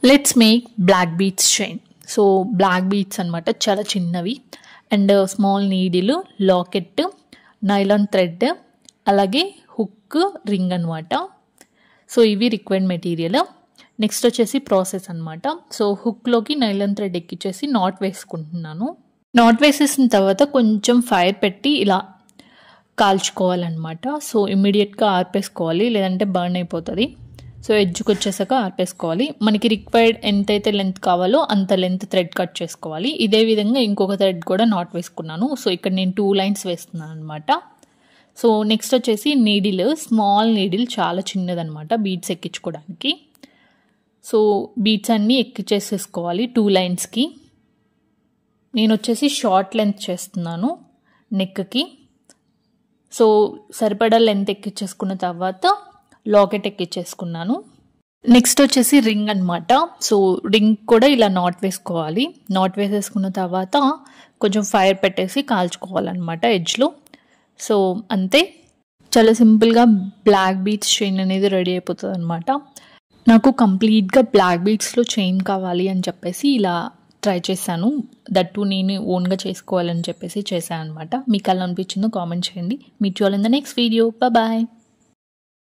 Let's make black beads chain. So black beads అనమాట, చాలా చిన్నవి. And small needle, locket, nylon thread, అలాగే hook, ring అనమాట. So ఇవి రిక్వైర్డ్ మెటీరియల్. నెక్స్ట్ వచ్చేసి ప్రాసెస్ అనమాట. సో హుక్లోకి నైలాన్ థ్రెడ్ ఎక్కించేసి నాట్ వేసుకుంటున్నాను. నాట్ వేసేసిన తర్వాత కొంచెం ఫైర్ పెట్టి ఇలా కాల్చుకోవాలన్నమాట. సో ఇమ్మీడియట్గా ఆర్పేసుకోవాలి, లేదంటే బర్న్ అయిపోతుంది. సో ఎడ్జ్కి వచ్చేసాక ఆర్పేసుకోవాలి. మనకి రిక్వైర్డ్ ఎంతైతే లెంత్ కావాలో అంత లెంత్ థ్రెడ్ కట్ చేసుకోవాలి. ఇదే విధంగా ఇంకొక థ్రెడ్ కూడా నాట్ వేసుకున్నాను. సో ఇక్కడ నేను 2 లైన్స్ వేస్తున్నాను అనమాట. సో నెక్స్ట్ వచ్చేసి నీడిల్, స్మాల్ నీడిల్, చాలా చిన్నదనమాట బీడ్స్ ఎక్కించుకోవడానికి. సో బీడ్స్ అన్నీ ఎక్కించేసేసుకోవాలి 2 లైన్స్కి. నేను వచ్చేసి షార్ట్ లెంత్ చేస్తున్నాను నెక్కి. సో సరిపడా లెంత్ ఎక్కించేసుకున్న తర్వాత లాకెట్ ఎక్కించేసుకున్నాను. నెక్స్ట్ వచ్చేసి రింగ్ అనమాట. సో రింగ్ కూడా ఇలా నాట్ వేసుకోవాలి. నాట్ వేసేసుకున్న తర్వాత కొంచెం ఫైర్ పెట్టేసి కాల్చుకోవాలన్నమాట ఎడ్జ్లో. సో అంతే, చాలా సింపుల్గా బ్లాక్ బీడ్స్ చైన్ అనేది రెడీ అయిపోతుంది అనమాట. నాకు కంప్లీట్గా బ్లాక్ బీడ్స్లో చైన్ కావాలి అని చెప్పేసి ఇలా ట్రై చేశాను. దట్టు నేను ఓన్గా చేసుకోవాలని చెప్పేసి చేశాను అనమాట. మీకు అలా అనిపించిందో కామెంట్ చేయండి. Meet you all in the next video. Bye.